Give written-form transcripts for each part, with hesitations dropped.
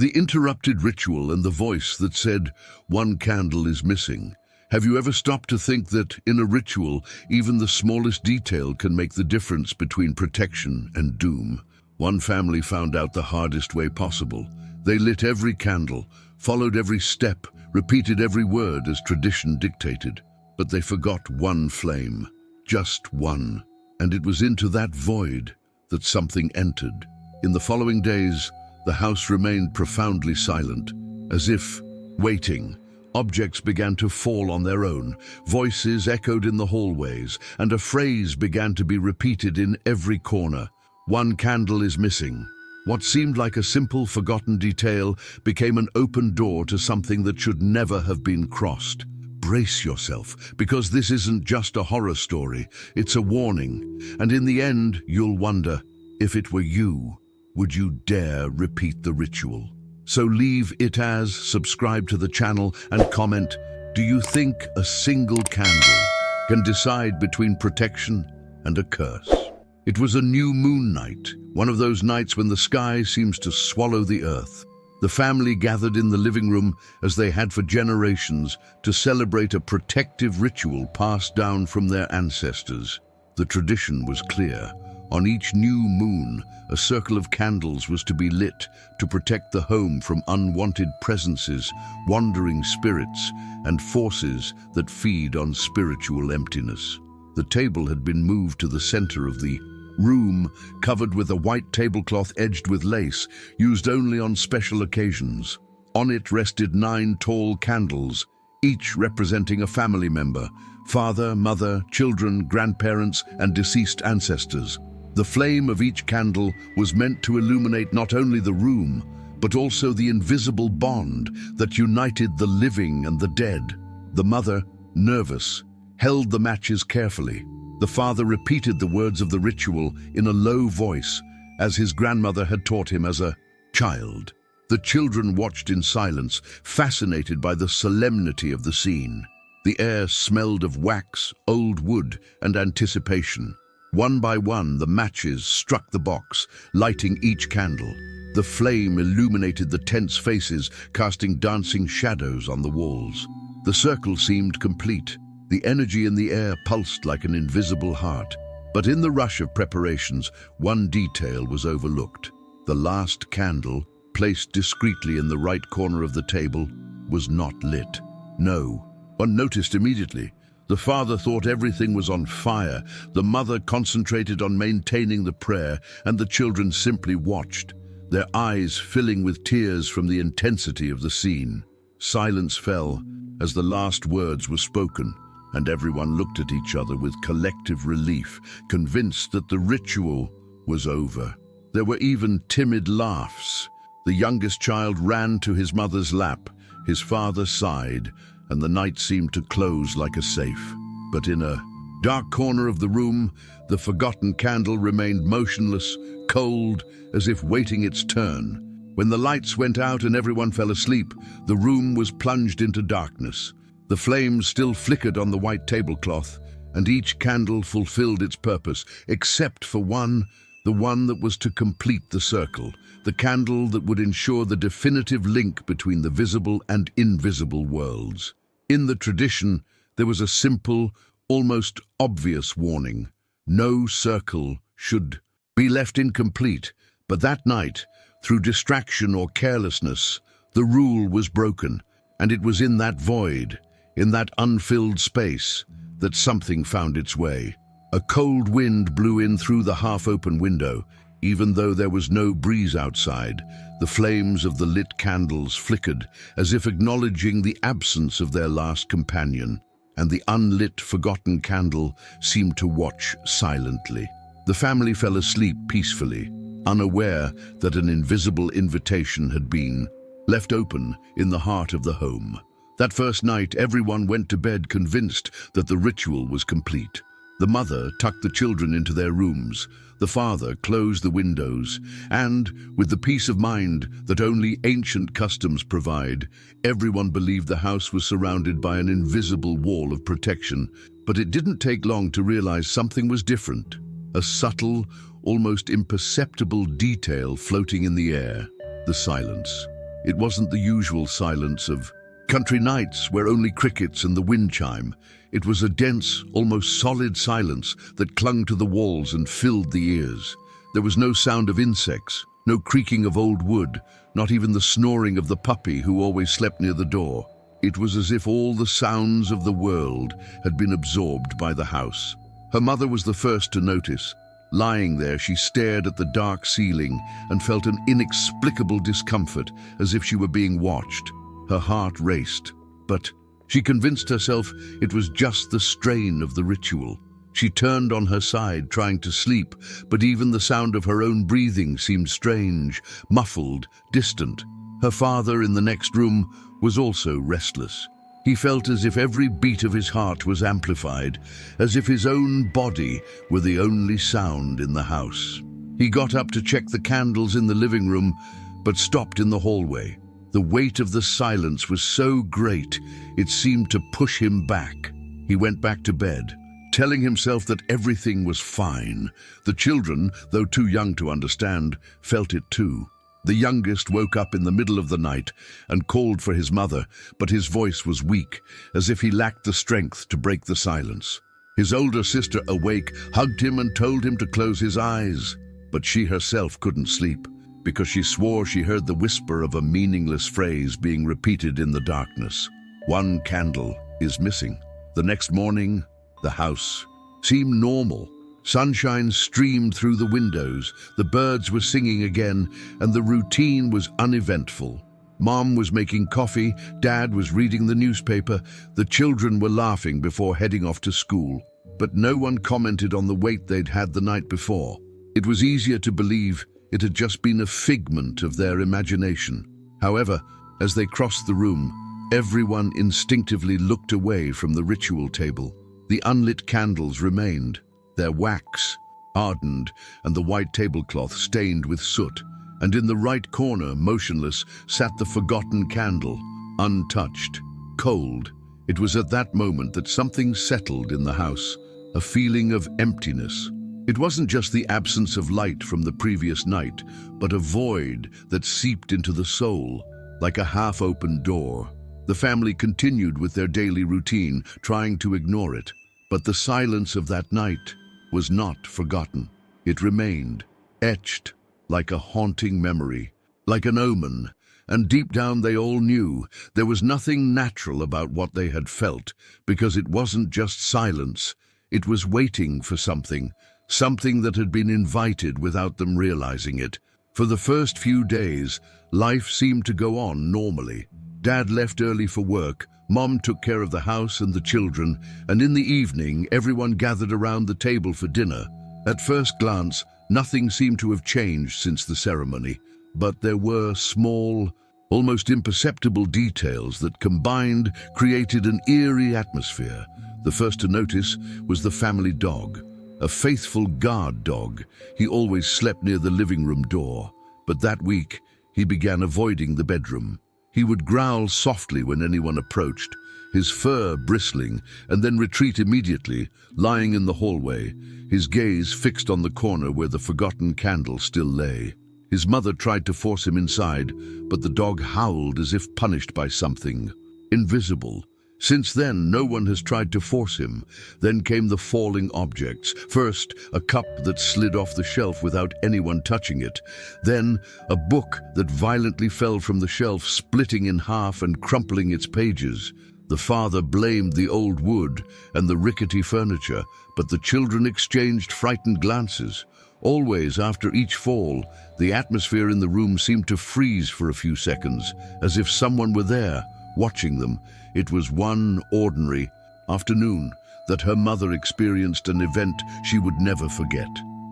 The interrupted ritual and the voice that said, "One candle is missing." Have you ever stopped to think that, in a ritual, even the smallest detail can make the difference between protection and doom? One family found out the hardest way possible. They lit every candle, followed every step, repeated every word as tradition dictated. But they forgot one flame, just one. And it was into that void that something entered. In the following days, the house remained profoundly silent, as if waiting. Objects began to fall on their own, voices echoed in the hallways, and a phrase began to be repeated in every corner. One candle is missing. What seemed like a simple, forgotten detail became an open door to something that should never have been crossed. Brace yourself, because this isn't just a horror story, it's a warning. And in the end, you'll wonder, if it were you, would you dare repeat the ritual? So leave it as, subscribe to the channel, and comment, do you think a single candle can decide between protection and a curse? It was a new moon night, one of those nights when the sky seems to swallow the earth. The family gathered in the living room, as they had for generations, to celebrate a protective ritual passed down from their ancestors. The tradition was clear. On each new moon, a circle of candles was to be lit to protect the home from unwanted presences, wandering spirits, and forces that feed on spiritual emptiness. The table had been moved to the center of the room, covered with a white tablecloth edged with lace, used only on special occasions. On it rested 9 tall candles, each representing a family member: father, mother, children, grandparents, and deceased ancestors. The flame of each candle was meant to illuminate not only the room, but also the invisible bond that united the living and the dead. The mother, nervous, held the matches carefully. The father repeated the words of the ritual in a low voice, as his grandmother had taught him as a child. The children watched in silence, fascinated by the solemnity of the scene. The air smelled of wax, old wood, and anticipation. One by one, the matches struck the box, lighting each candle. The flame illuminated the tense faces, casting dancing shadows on the walls. The circle seemed complete. The energy in the air pulsed like an invisible heart. But in the rush of preparations, one detail was overlooked. The last candle, placed discreetly in the right corner of the table, was not lit. No, one noticed immediately. The father thought everything was on fire, the mother concentrated on maintaining the prayer, and the children simply watched, their eyes filling with tears from the intensity of the scene. Silence fell as the last words were spoken, and everyone looked at each other with collective relief, convinced that the ritual was over. There were even timid laughs. The youngest child ran to his mother's lap, his father sighed, and the night seemed to close like a safe. But in a dark corner of the room, the forgotten candle remained motionless, cold, as if waiting its turn. When the lights went out and everyone fell asleep, the room was plunged into darkness. The flames still flickered on the white tablecloth, and each candle fulfilled its purpose, except for one, the one that was to complete the circle, the candle that would ensure the definitive link between the visible and invisible worlds. In the tradition, there was a simple, almost obvious warning. No circle should be left incomplete, but that night, through distraction or carelessness, the rule was broken, and it was in that void, in that unfilled space, that something found its way. A cold wind blew in through the half-open window. Even though there was no breeze outside, the flames of the lit candles flickered, as if acknowledging the absence of their last companion, and the unlit, forgotten candle seemed to watch silently. The family fell asleep peacefully, unaware that an invisible invitation had been left open in the heart of the home. That first night, everyone went to bed convinced that the ritual was complete. The mother tucked the children into their rooms. The father closed the windows, and, with the peace of mind that only ancient customs provide, everyone believed the house was surrounded by an invisible wall of protection. But it didn't take long to realize something was different. A subtle, almost imperceptible detail floating in the air: the silence. It wasn't the usual silence of country nights where only crickets and the wind chime. It was a dense, almost solid silence that clung to the walls and filled the ears. There was no sound of insects, no creaking of old wood, not even the snoring of the puppy who always slept near the door. It was as if all the sounds of the world had been absorbed by the house. Her mother was the first to notice. Lying there, she stared at the dark ceiling and felt an inexplicable discomfort, as if she were being watched. Her heart raced, but she convinced herself it was just the strain of the ritual. She turned on her side, trying to sleep, but even the sound of her own breathing seemed strange, muffled, distant. Her father in the next room was also restless. He felt as if every beat of his heart was amplified, as if his own body were the only sound in the house. He got up to check the candles in the living room, but stopped in the hallway. The weight of the silence was so great, it seemed to push him back. He went back to bed, telling himself that everything was fine. The children, though too young to understand, felt it too. The youngest woke up in the middle of the night and called for his mother, but his voice was weak, as if he lacked the strength to break the silence. His older sister, awake, hugged him and told him to close his eyes. But she herself couldn't sleep, because she swore she heard the whisper of a meaningless phrase being repeated in the darkness. One candle is missing. The next morning, the house seemed normal. Sunshine streamed through the windows, the birds were singing again, and the routine was uneventful. Mom was making coffee, Dad was reading the newspaper, the children were laughing before heading off to school. But no one commented on the weight they'd had the night before. It was easier to believe it had just been a figment of their imagination. However, as they crossed the room, everyone instinctively looked away from the ritual table. The unlit candles remained, their wax hardened and the white tablecloth stained with soot, and in the right corner, motionless, sat the forgotten candle, untouched, cold. It was at that moment that something settled in the house, a feeling of emptiness. It wasn't just the absence of light from the previous night, but a void that seeped into the soul, like a half-opened door. The family continued with their daily routine, trying to ignore it, but the silence of that night was not forgotten. It remained, etched like a haunting memory, like an omen, and deep down they all knew there was nothing natural about what they had felt, because it wasn't just silence, it was waiting for something, something that had been invited without them realizing it. For the first few days, life seemed to go on normally. Dad left early for work, Mom took care of the house and the children, and in the evening everyone gathered around the table for dinner. At first glance, nothing seemed to have changed since the ceremony, but there were small, almost imperceptible details that combined created an eerie atmosphere. The first to notice was the family dog, a faithful guard dog. He always slept near the living room door, but that week he began avoiding the bedroom. He would growl softly when anyone approached, his fur bristling, and then retreat immediately, lying in the hallway, his gaze fixed on the corner where the forgotten candle still lay. His mother tried to force him inside, but the dog howled as if punished by something invisible. Since then, no one has tried to force him. Then came the falling objects. First, a cup that slid off the shelf without anyone touching it. Then, a book that violently fell from the shelf, splitting in half and crumpling its pages. The father blamed the old wood and the rickety furniture, but the children exchanged frightened glances. Always, after each fall, the atmosphere in the room seemed to freeze for a few seconds, as if someone were there, watching them. It was one ordinary afternoon that her mother experienced an event she would never forget.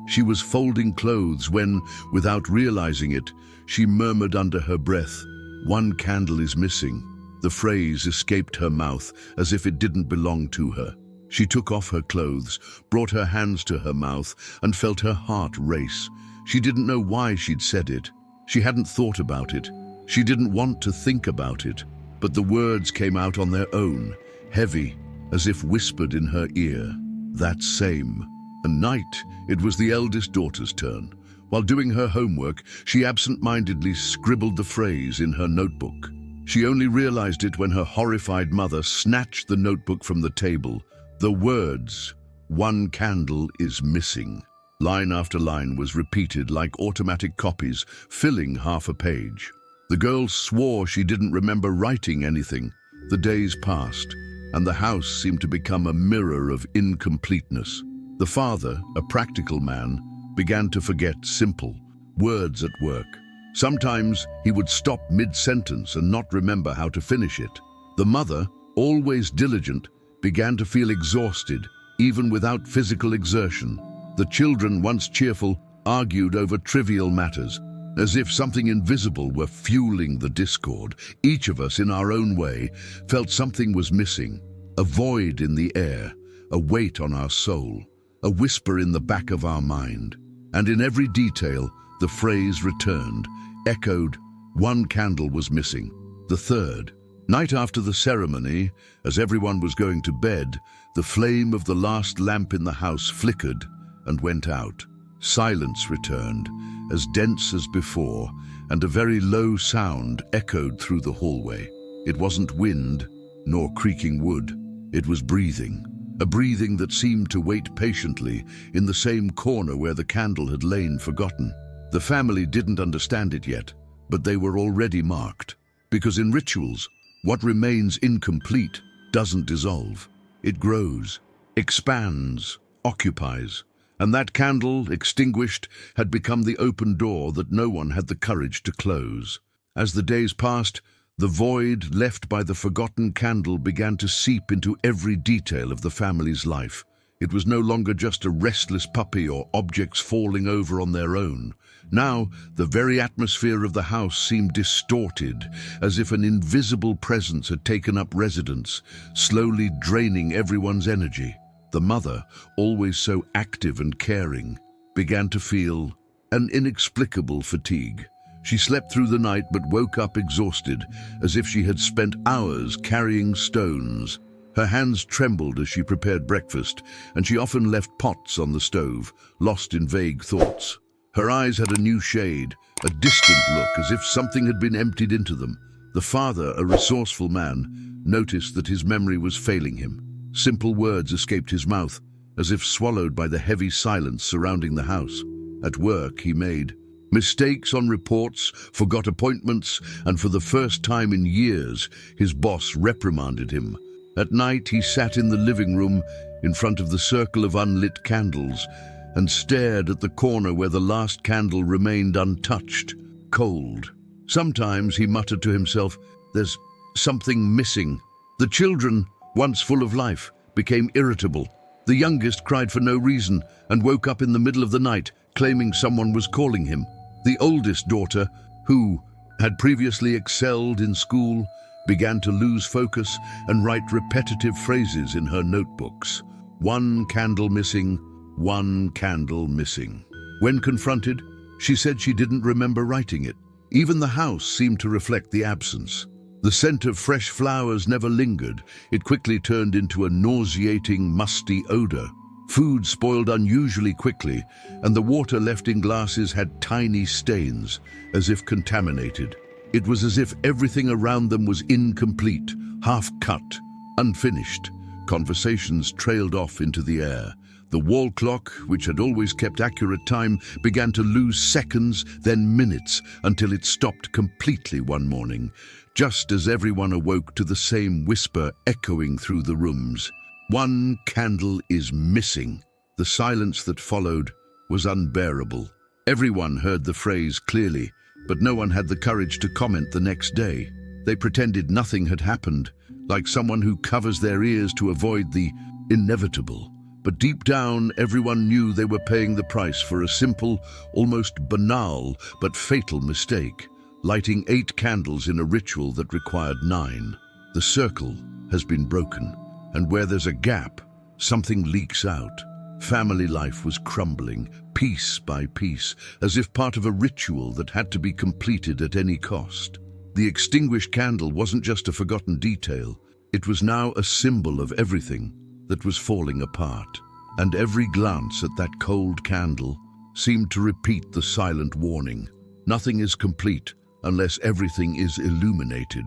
She was folding clothes when, without realizing it, she murmured under her breath, "One candle is missing." The phrase escaped her mouth as if it didn't belong to her. She took off her clothes, brought her hands to her mouth, and felt her heart race. She didn't know why she'd said it. She hadn't thought about it. She didn't want to think about it. But the words came out on their own, heavy, as if whispered in her ear. That same night, it was the eldest daughter's turn. While doing her homework, she absent-mindedly scribbled the phrase in her notebook. She only realized it when her horrified mother snatched the notebook from the table. The words, "One candle is missing." Line after line was repeated like automatic copies, filling half a page. The girl swore she didn't remember writing anything. The days passed, and the house seemed to become a mirror of incompleteness. The father, a practical man, began to forget simple words at work. Sometimes he would stop mid-sentence and not remember how to finish it. The mother, always diligent, began to feel exhausted, even without physical exertion. The children, once cheerful, argued over trivial matters, as if something invisible were fueling the discord. Each of us, in our own way, felt something was missing, a void in the air, a weight on our soul, a whisper in the back of our mind. And in every detail, the phrase returned, echoed, "One candle was missing." The third. Night after the ceremony, as everyone was going to bed, the flame of the last lamp in the house flickered and went out. Silence returned, as dense as before, and a very low sound echoed through the hallway. It wasn't wind, nor creaking wood. It was breathing, a breathing that seemed to wait patiently in the same corner where the candle had lain forgotten. The family didn't understand it yet, but they were already marked. Because in rituals, what remains incomplete doesn't dissolve. It grows, expands, occupies. And that candle, extinguished, had become the open door that no one had the courage to close. As the days passed, the void left by the forgotten candle began to seep into every detail of the family's life. It was no longer just a restless puppy or objects falling over on their own. Now, the very atmosphere of the house seemed distorted, as if an invisible presence had taken up residence, slowly draining everyone's energy. The mother, always so active and caring, began to feel an inexplicable fatigue. She slept through the night but woke up exhausted, as if she had spent hours carrying stones. Her hands trembled as she prepared breakfast, and she often left pots on the stove, lost in vague thoughts. Her eyes had a new shade, a distant look, as if something had been emptied into them. The father, a resourceful man, noticed that his memory was failing him. Simple words escaped his mouth, as if swallowed by the heavy silence surrounding the house. At work, he made mistakes on reports, forgot appointments, and for the first time in years, his boss reprimanded him. At night, he sat in the living room in front of the circle of unlit candles and stared at the corner where the last candle remained untouched, cold. Sometimes he muttered to himself, "There's something missing." The children, once full of life, became irritable. The youngest cried for no reason and woke up in the middle of the night, claiming someone was calling him. The oldest daughter, who had previously excelled in school, began to lose focus and write repetitive phrases in her notebooks. "One candle missing, one candle missing." When confronted, she said she didn't remember writing it. Even the house seemed to reflect the absence. The scent of fresh flowers never lingered. It quickly turned into a nauseating, musty odor. Food spoiled unusually quickly, and the water left in glasses had tiny stains, as if contaminated. It was as if everything around them was incomplete, half-cut, unfinished. Conversations trailed off into the air. The wall clock, which had always kept accurate time, began to lose seconds, then minutes, until it stopped completely one morning, just as everyone awoke to the same whisper echoing through the rooms. "One candle is missing." The silence that followed was unbearable. Everyone heard the phrase clearly, but no one had the courage to comment the next day. They pretended nothing had happened, like someone who covers their ears to avoid the inevitable. But deep down, everyone knew they were paying the price for a simple, almost banal, but fatal mistake, lighting 8 candles in a ritual that required 9. The circle has been broken, and where there's a gap, something leaks out. Family life was crumbling, piece by piece, as if part of a ritual that had to be completed at any cost. The extinguished candle wasn't just a forgotten detail. It was now a symbol of everything that was falling apart. And every glance at that cold candle seemed to repeat the silent warning. Nothing is complete unless everything is illuminated.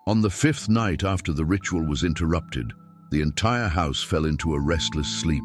On the fifth night after the ritual was interrupted, the entire house fell into a restless sleep.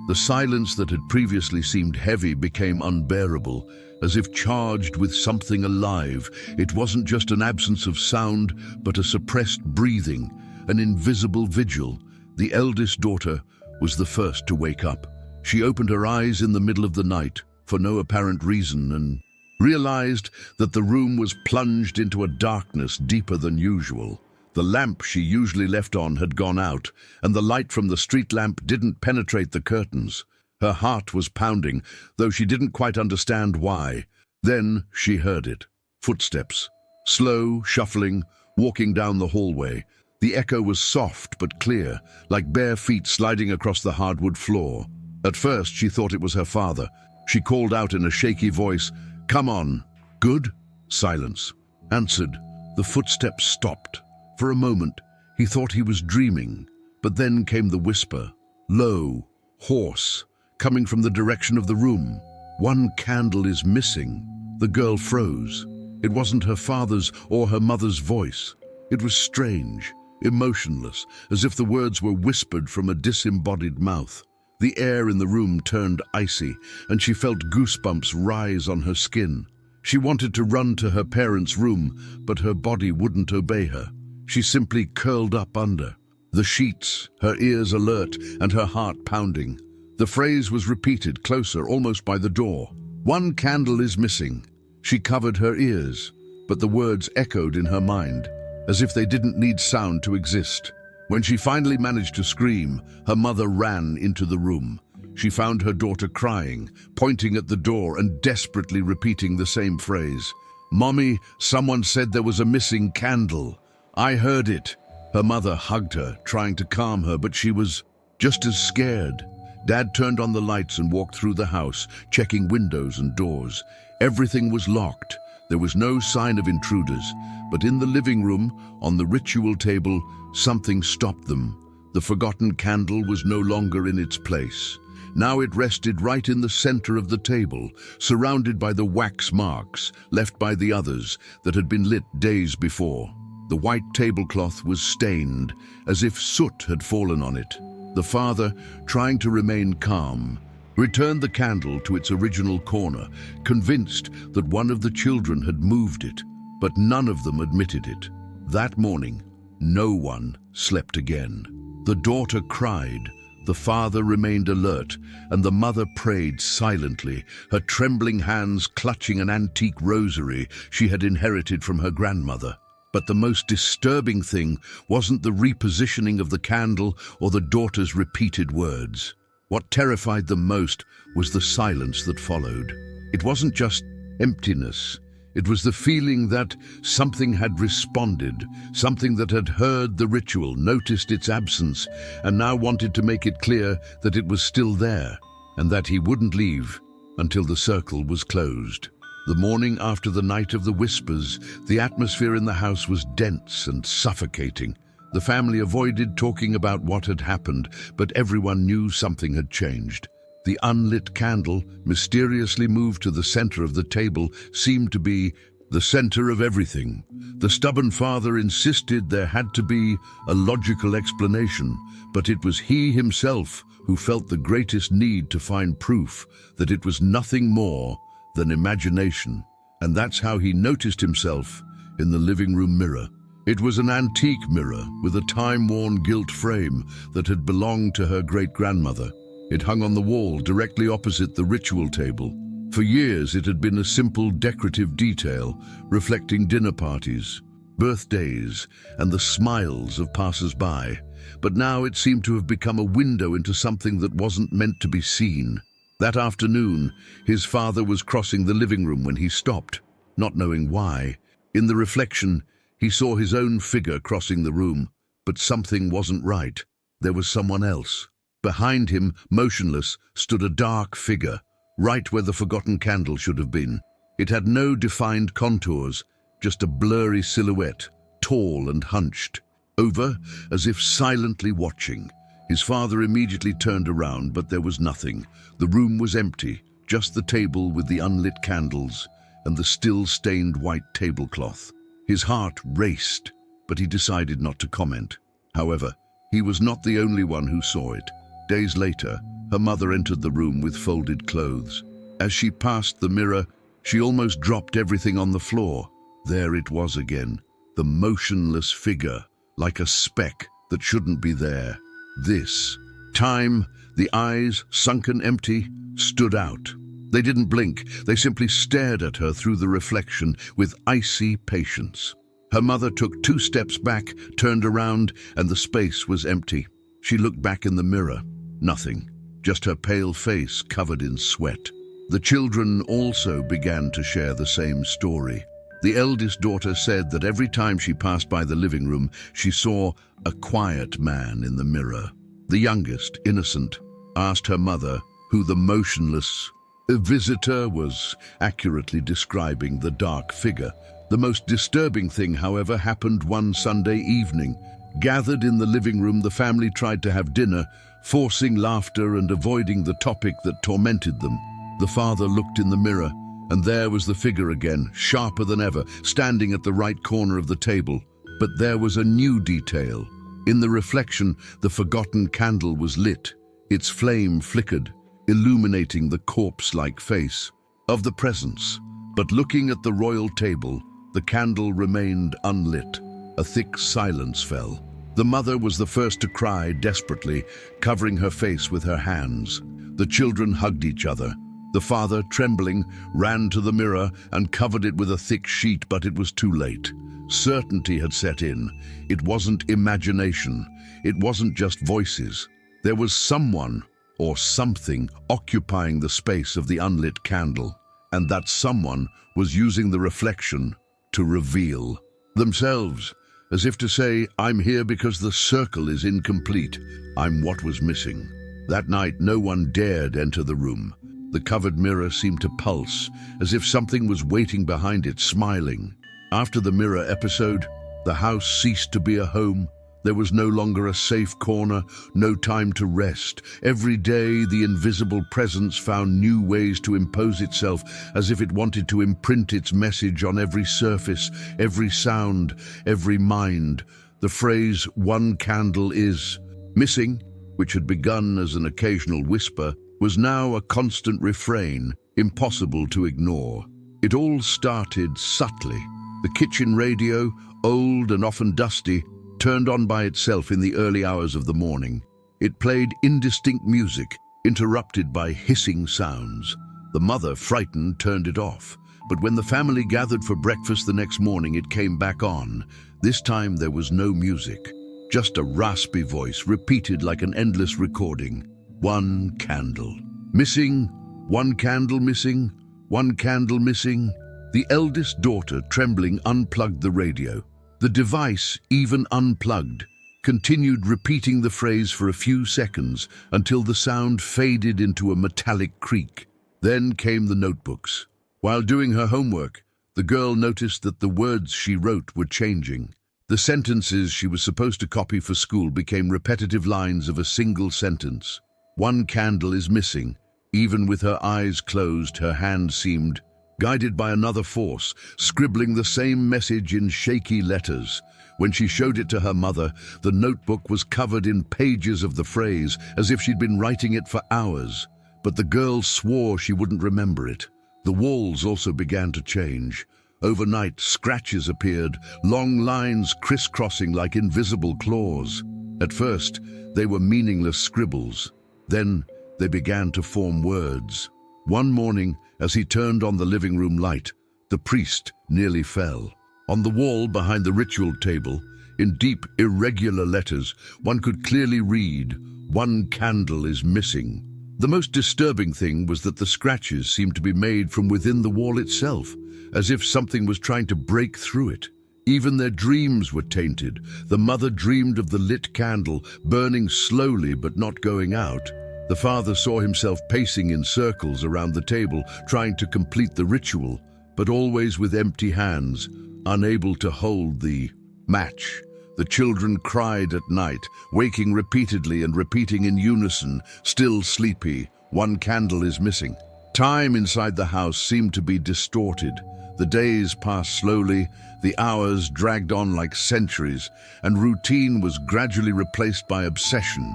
The silence that had previously seemed heavy became unbearable, as if charged with something alive. It wasn't just an absence of sound, but a suppressed breathing, an invisible vigil. The eldest daughter was the first to wake up. She opened her eyes in the middle of the night, for no apparent reason, and realized that the room was plunged into a darkness deeper than usual. The lamp she usually left on had gone out, and the light from the street lamp didn't penetrate the curtains. Her heart was pounding, though she didn't quite understand why. Then she heard it. Footsteps. Slow, shuffling, walking down the hallway. The echo was soft but clear, like bare feet sliding across the hardwood floor. At first she thought it was her father. She called out in a shaky voice, "Come on." "Good?" Silence. Answered. The footsteps stopped. For a moment, he thought he was dreaming, but then came the whisper, low, hoarse, coming from the direction of the room. "One candle is missing." The girl froze. It wasn't her father's or her mother's voice. It was strange, emotionless, as if the words were whispered from a disembodied mouth. The air in the room turned icy, and she felt goosebumps rise on her skin. She wanted to run to her parents' room, but her body wouldn't obey her. She simply curled up under the sheets, her ears alert and her heart pounding. The phrase was repeated closer, almost by the door. "One candle is missing." She covered her ears, but the words echoed in her mind, as if they didn't need sound to exist. When she finally managed to scream, her mother ran into the room. She found her daughter crying, pointing at the door and desperately repeating the same phrase. "Mommy, someone said there was a missing candle. I heard it." Her mother hugged her, trying to calm her, but she was just as scared. Dad turned on the lights and walked through the house, checking windows and doors. Everything was locked. There was no sign of intruders, but in the living room, on the ritual table, something stopped them. The forgotten candle was no longer in its place. Now it rested right in the center of the table, surrounded by the wax marks left by the others that had been lit days before. The white tablecloth was stained, as if soot had fallen on it. The father, trying to remain calm, returned the candle to its original corner, convinced that one of the children had moved it, but none of them admitted it. That morning, no one slept again. The daughter cried, the father remained alert, and the mother prayed silently, her trembling hands clutching an antique rosary she had inherited from her grandmother. But the most disturbing thing wasn't the repositioning of the candle or the daughter's repeated words. What terrified them most was the silence that followed. It wasn't just emptiness. It was the feeling that something had responded, something that had heard the ritual, noticed its absence, and now wanted to make it clear that it was still there, and that he wouldn't leave until the circle was closed. The morning after the night of the whispers, the atmosphere in the house was dense and suffocating. The family avoided talking about what had happened, but everyone knew something had changed. The unlit candle, mysteriously moved to the center of the table, seemed to be the center of everything. The stubborn father insisted there had to be a logical explanation, but it was he himself who felt the greatest need to find proof that it was nothing more than imagination. And that's how he noticed himself in the living room mirror. It was an antique mirror with a time-worn gilt frame that had belonged to her great-grandmother. It hung on the wall directly opposite the ritual table. For years it had been a simple decorative detail, reflecting dinner parties, birthdays, and the smiles of passers-by. But now it seemed to have become a window into something that wasn't meant to be seen. That afternoon, his father was crossing the living room when he stopped, not knowing why. In the reflection, he saw his own figure crossing the room, but something wasn't right. There was someone else. Behind him, motionless, stood a dark figure, right where the forgotten candle should have been. It had no defined contours, just a blurry silhouette, tall and hunched, over as if silently watching. His father immediately turned around, but there was nothing. The room was empty. just the table with the unlit candles and the still-stained white tablecloth. His heart raced, but he decided not to comment. However, he was not the only one who saw it. Days later, her mother entered the room with folded clothes. As she passed the mirror, she almost dropped everything on the floor. There it was again, the motionless figure, like a speck that shouldn't be there. This time, the eyes, sunken empty, stood out. They didn't blink, they simply stared at her through the reflection with icy patience. Her mother took 2 steps back, turned around, and the space was empty. She looked back in the mirror. Nothing, just her pale face covered in sweat. The children also began to share the same story. The eldest daughter said that every time she passed by the living room, she saw a quiet man in the mirror. The youngest, innocent, asked her mother who the motionless visitor was, accurately describing the dark figure. The most disturbing thing, however, happened one Sunday evening. Gathered in the living room, the family tried to have dinner, forcing laughter and avoiding the topic that tormented them. The father looked in the mirror, and there was the figure again, sharper than ever, standing at the right corner of the table. But there was a new detail. In the reflection, the forgotten candle was lit. Its flame flickered, illuminating the corpse-like face of the presence. But looking at the royal table, the candle remained unlit. A thick silence fell. The mother was the first to cry desperately, covering her face with her hands. The children hugged each other. The father, trembling, ran to the mirror and covered it with a thick sheet, but it was too late. Certainty had set in. It wasn't imagination. It wasn't just voices. There was someone or something occupying the space of the unlit candle, and that someone was using the reflection to reveal themselves, as if to say, "I'm here because the circle is incomplete. I'm what was missing." That night, no one dared enter the room. The covered mirror seemed to pulse, as if something was waiting behind it, smiling. After the mirror episode, the house ceased to be a home. There was no longer a safe corner, no time to rest. Every day, the invisible presence found new ways to impose itself, as if it wanted to imprint its message on every surface, every sound, every mind. The phrase, "one candle is missing," which had begun as an occasional whisper, was now a constant refrain, impossible to ignore. It all started subtly. The kitchen radio, old and often dusty, turned on by itself in the early hours of the morning. It played indistinct music, interrupted by hissing sounds. The mother, frightened, turned it off. But when the family gathered for breakfast the next morning, it came back on. This time there was no music, just a raspy voice repeated like an endless recording. One candle missing, one candle missing, one candle missing. The eldest daughter, trembling, unplugged the radio. The device, even unplugged, continued repeating the phrase for a few seconds until the sound faded into a metallic creak. Then came the notebooks. While doing her homework, the girl noticed that the words she wrote were changing. The sentences she was supposed to copy for school became repetitive lines of a single sentence. One candle is missing. Even with her eyes closed, her hand seemed guided by another force, scribbling the same message in shaky letters. When she showed it to her mother, the notebook was covered in pages of the phrase, as if she'd been writing it for hours. But the girl swore she wouldn't remember it. The walls also began to change. Overnight, scratches appeared, long lines crisscrossing like invisible claws. At first, they were meaningless scribbles. Then, they began to form words. One morning, as he turned on the living room light, the priest nearly fell. On the wall behind the ritual table, in deep, irregular letters, one could clearly read, "One candle is missing." The most disturbing thing was that the scratches seemed to be made from within the wall itself, as if something was trying to break through it. Even their dreams were tainted. The mother dreamed of the lit candle, burning slowly but not going out. The father saw himself pacing in circles around the table, trying to complete the ritual, but always with empty hands, unable to hold the match. The children cried at night, waking repeatedly and repeating in unison, "Still sleepy, one candle is missing." Time inside the house seemed to be distorted. The days passed slowly, the hours dragged on like centuries, and routine was gradually replaced by obsession.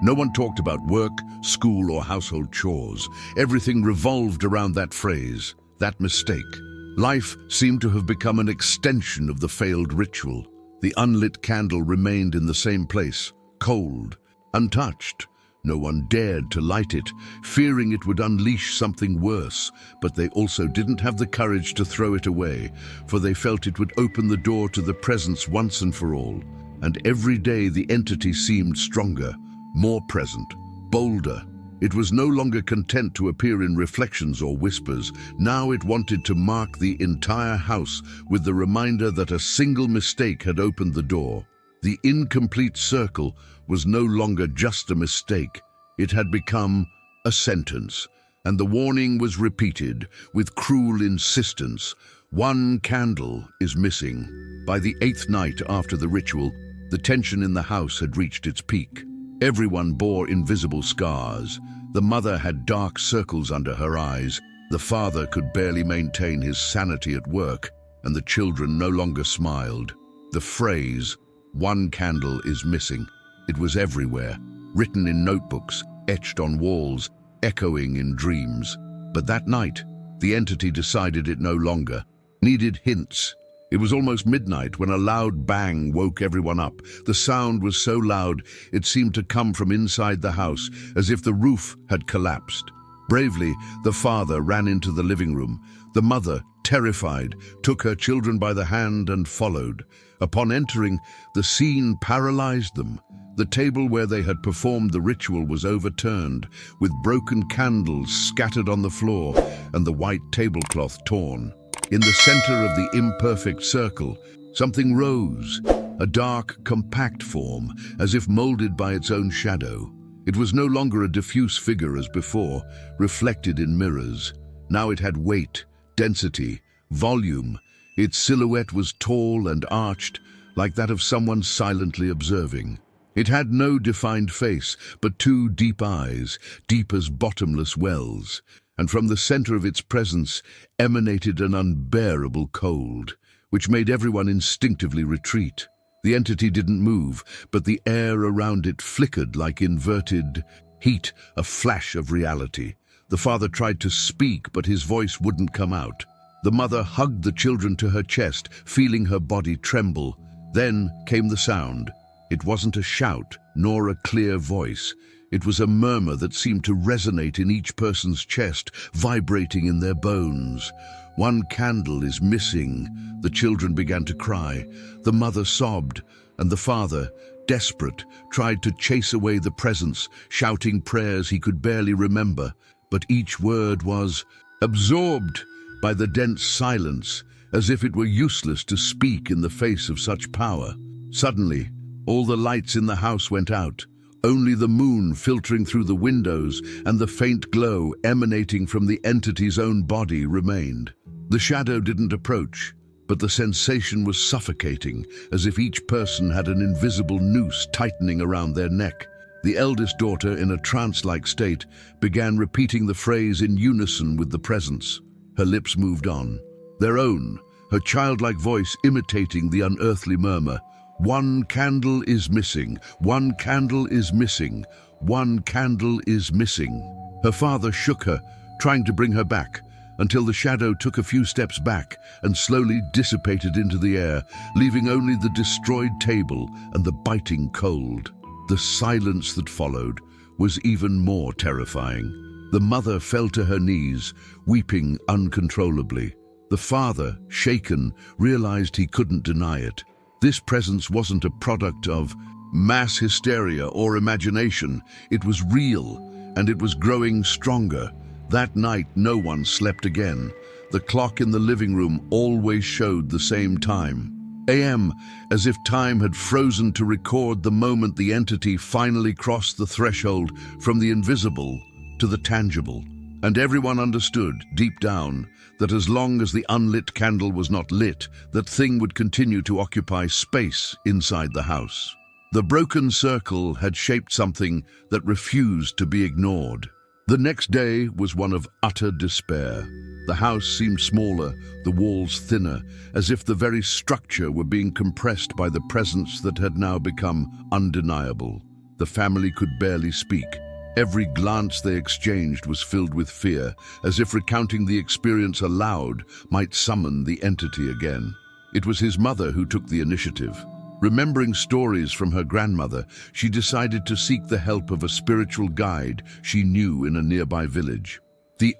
No one talked about work, school, or household chores. Everything revolved around that phrase, that mistake. Life seemed to have become an extension of the failed ritual. The unlit candle remained in the same place, cold, untouched. No one dared to light it, fearing it would unleash something worse, but they also didn't have the courage to throw it away, for they felt it would open the door to the presence once and for all. And every day the entity seemed stronger, more present, bolder. It was no longer content to appear in reflections or whispers. Now it wanted to mark the entire house with the reminder that a single mistake had opened the door. The incomplete circle was no longer just a mistake. It had become a sentence, and the warning was repeated with cruel insistence. One candle is missing. By the 8th night after the ritual, the tension in the house had reached its peak. Everyone bore invisible scars. The mother had dark circles under her eyes. The father could barely maintain his sanity at work, and the children no longer smiled. The phrase, "One candle is missing," it was everywhere, written in notebooks, etched on walls, echoing in dreams. But that night, the entity decided it no longer needed hints. It was almost midnight when a loud bang woke everyone up. The sound was so loud it seemed to come from inside the house, as if the roof had collapsed. Bravely, the father ran into the living room. The mother, terrified, took her children by the hand and followed. Upon entering, the scene paralyzed them. The table where they had performed the ritual was overturned, with broken candles scattered on the floor and the white tablecloth torn. In the center of the imperfect circle, something rose, a dark, compact form, as if molded by its own shadow. It was no longer a diffuse figure as before, reflected in mirrors. Now it had weight, density, volume. Its silhouette was tall and arched, like that of someone silently observing. It had no defined face, but two deep eyes, deep as bottomless wells. And from the center of its presence emanated an unbearable cold, which made everyone instinctively retreat. The entity didn't move, but the air around it flickered like inverted heat, a flash of reality. The father tried to speak, but his voice wouldn't come out. The mother hugged the children to her chest, feeling her body tremble. Then came the sound. It wasn't a shout, nor a clear voice. It was a murmur that seemed to resonate in each person's chest, vibrating in their bones. "One candle is missing." The children began to cry. The mother sobbed, and the father, desperate, tried to chase away the presence, shouting prayers he could barely remember. But each word was absorbed by the dense silence, as if it were useless to speak in the face of such power. Suddenly, all the lights in the house went out. Only the moon filtering through the windows and the faint glow emanating from the entity's own body remained. The shadow didn't approach, but the sensation was suffocating, as if each person had an invisible noose tightening around their neck. The eldest daughter, in a trance-like state, began repeating the phrase in unison with the presence. Her lips moved on, their own, her childlike voice imitating the unearthly murmur. "One candle is missing. One candle is missing. One candle is missing." Her father shook her, trying to bring her back, until the shadow took a few steps back and slowly dissipated into the air, leaving only the destroyed table and the biting cold. The silence that followed was even more terrifying. The mother fell to her knees, weeping uncontrollably. The father, shaken, realized he couldn't deny it. This presence wasn't a product of mass hysteria or imagination. It was real, and it was growing stronger. That night, no one slept again. The clock in the living room always showed the same time. AM, as if time had frozen to record the moment the entity finally crossed the threshold from the invisible to the tangible. And everyone understood, deep down, that as long as the unlit candle was not lit, that thing would continue to occupy space inside the house. The broken circle had shaped something that refused to be ignored. The next day was one of utter despair. The house seemed smaller, the walls thinner, as if the very structure were being compressed by the presence that had now become undeniable. The family could barely speak. Every glance they exchanged was filled with fear, as if recounting the experience aloud might summon the entity again. It was his mother who took the initiative. Remembering stories from her grandmother, she decided to seek the help of a spiritual guide she knew in a nearby village. The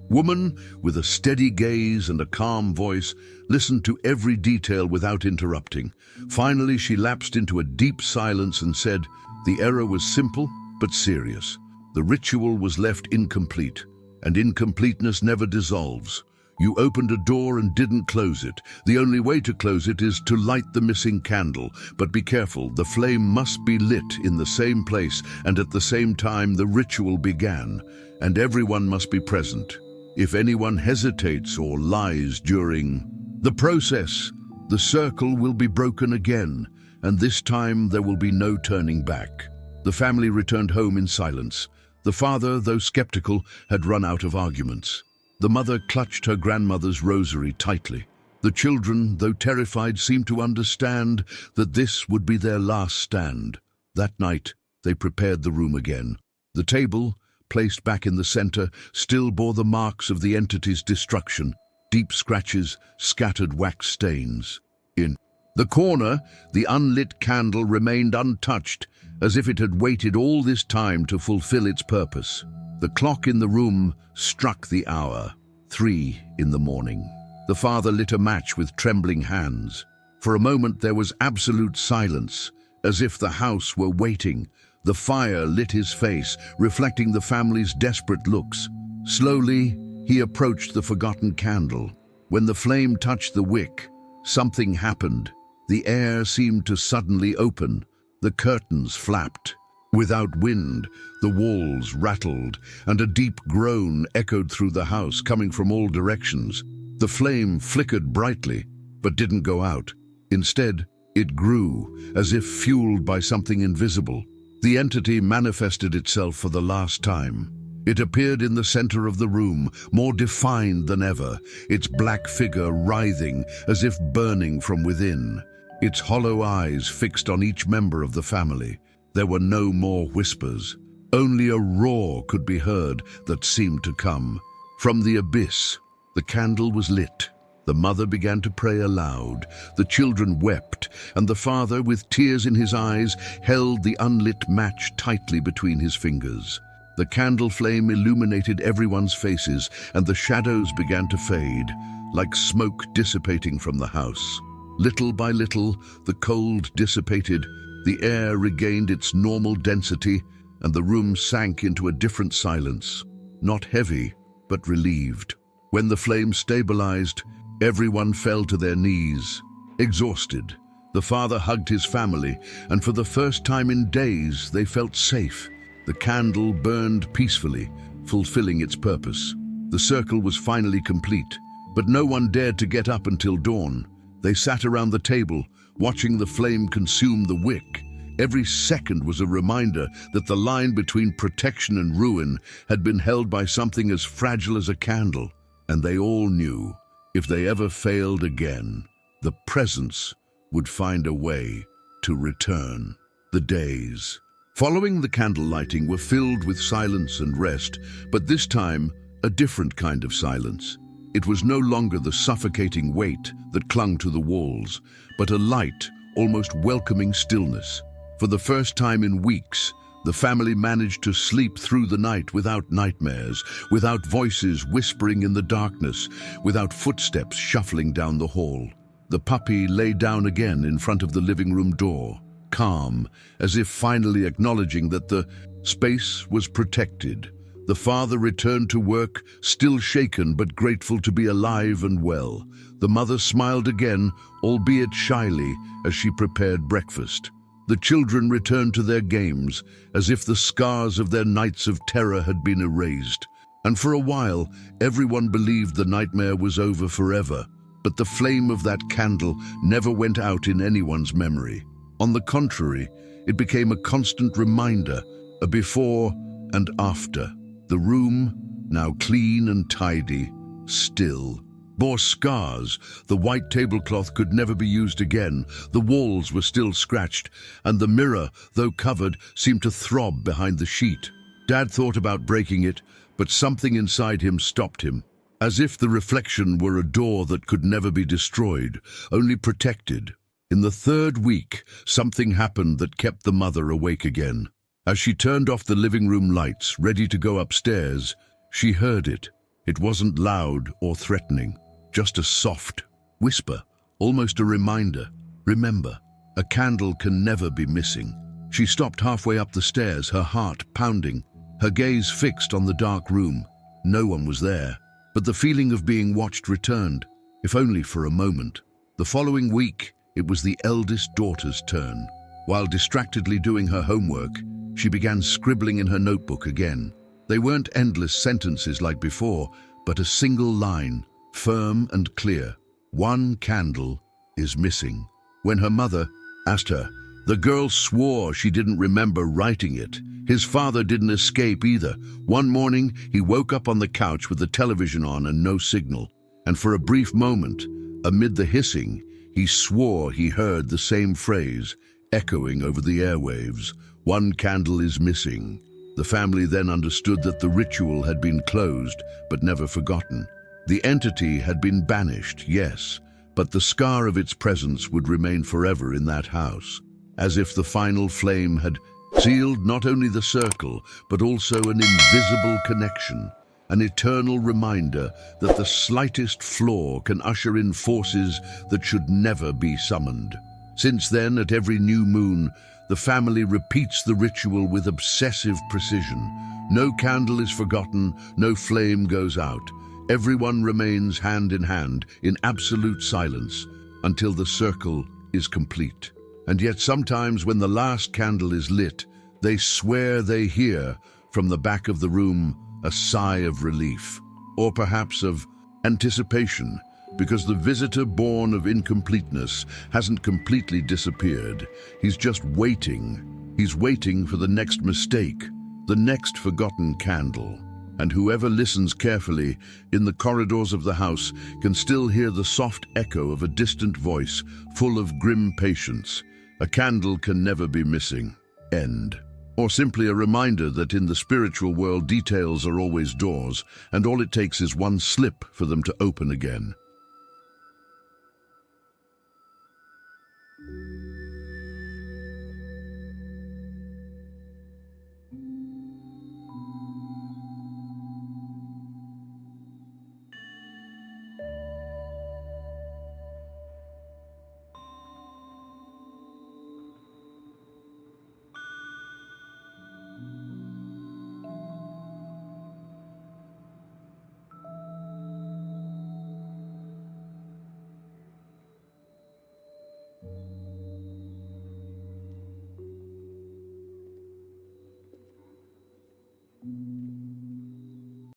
woman, with a steady gaze and a calm voice, listened to every detail without interrupting. Finally, she lapsed into a deep silence and said, "The error was simple but serious. The ritual was left incomplete, and incompleteness never dissolves. You opened a door and didn't close it. The only way to close it is to light the missing candle. But be careful, the flame must be lit in the same place and at the same time the ritual began, and everyone must be present. If anyone hesitates or lies during the process, the circle will be broken again, and this time there will be no turning back." The family returned home in silence. The father, though skeptical, had run out of arguments. The mother clutched her grandmother's rosary tightly. The children, though terrified, seemed to understand that this would be their last stand. That night, they prepared the room again. The table, placed back in the center, still bore the marks of the entity's destruction, deep scratches, scattered wax stains. In the corner, the unlit candle remained untouched, as if it had waited all this time to fulfill its purpose. The clock in the room struck the hour, 3 in the morning. The father lit a match with trembling hands. For a moment there was absolute silence, as if the house were waiting. The fire lit his face, reflecting the family's desperate looks. Slowly, he approached the forgotten candle. When the flame touched the wick, something happened. The air seemed to suddenly open. The curtains flapped. Without wind, the walls rattled, and a deep groan echoed through the house, coming from all directions. The flame flickered brightly, but didn't go out. Instead, it grew, as if fueled by something invisible. The entity manifested itself for the last time. It appeared in the center of the room, more defined than ever, its black figure writhing as if burning from within, its hollow eyes fixed on each member of the family. There were no more whispers. Only a roar could be heard that seemed to come. From the abyss, the candle was lit. The mother began to pray aloud. The children wept, and the father, with tears in his eyes, held the unlit match tightly between his fingers. The candle flame illuminated everyone's faces, and the shadows began to fade, like smoke dissipating from the house. Little by little, the cold dissipated, the air regained its normal density, and the room sank into a different silence, not heavy, but relieved. When the flame stabilized, everyone fell to their knees, exhausted. The father hugged his family, and for the first time in days, they felt safe. The candle burned peacefully, fulfilling its purpose. The circle was finally complete, but no one dared to get up until dawn. They sat around the table, watching the flame consume the wick. Every second was a reminder that the line between protection and ruin had been held by something as fragile as a candle, and they all knew, if they ever failed again, the presence would find a way to return. The days following the candle lighting were filled with silence and rest, but this time a different kind of silence. It was no longer the suffocating weight that clung to the walls, but a light, almost welcoming stillness. For the first time in weeks, the family managed to sleep through the night without nightmares, without voices whispering in the darkness, without footsteps shuffling down the hall. The puppy lay down again in front of the living room door, calm, as if finally acknowledging that the space was protected. The father returned to work, still shaken but grateful to be alive and well. The mother smiled again, albeit shyly, as she prepared breakfast. The children returned to their games, as if the scars of their nights of terror had been erased. And for a while, everyone believed the nightmare was over forever. But the flame of that candle never went out in anyone's memory. On the contrary, it became a constant reminder, a before and after. The room, now clean and tidy, still, bore scars. The white tablecloth could never be used again. The walls were still scratched, and the mirror, though covered, seemed to throb behind the sheet. Dad thought about breaking it, but something inside him stopped him. As if the reflection were a door that could never be destroyed, only protected. In the third week, something happened that kept the mother awake again. As she turned off the living room lights, ready to go upstairs, she heard it. It wasn't loud or threatening, just a soft whisper, almost a reminder. Remember, a candle can never be missing. She stopped halfway up the stairs, her heart pounding, her gaze fixed on the dark room. No one was there, but the feeling of being watched returned, if only for a moment. The following week, it was the eldest daughter's turn. While distractedly doing her homework, she began scribbling in her notebook again. They weren't endless sentences like before, but a single line, firm and clear. One candle is missing. When her mother asked her, the girl swore she didn't remember writing it. His father didn't escape either. One morning, he woke up on the couch with the television on and no signal. And for a brief moment, amid the hissing, he swore he heard the same phrase echoing over the airwaves. One candle is missing. The family then understood that the ritual had been closed, but never forgotten. The entity had been banished, yes, but the scar of its presence would remain forever in that house, as if the final flame had sealed not only the circle, but also an invisible connection, an eternal reminder that the slightest flaw can usher in forces that should never be summoned. Since then, at every new moon, the family repeats the ritual with obsessive precision. No candle is forgotten, no flame goes out. Everyone remains hand in hand, in absolute silence, until the circle is complete. And yet sometimes when the last candle is lit, they swear they hear, from the back of the room, a sigh of relief, or perhaps of anticipation, because the visitor born of incompleteness hasn't completely disappeared. He's just waiting. He's waiting for the next mistake, the next forgotten candle. And whoever listens carefully in the corridors of the house can still hear the soft echo of a distant voice full of grim patience. A candle can never be missing. End. Or simply a reminder that in the spiritual world details are always doors, and all it takes is one slip for them to open again.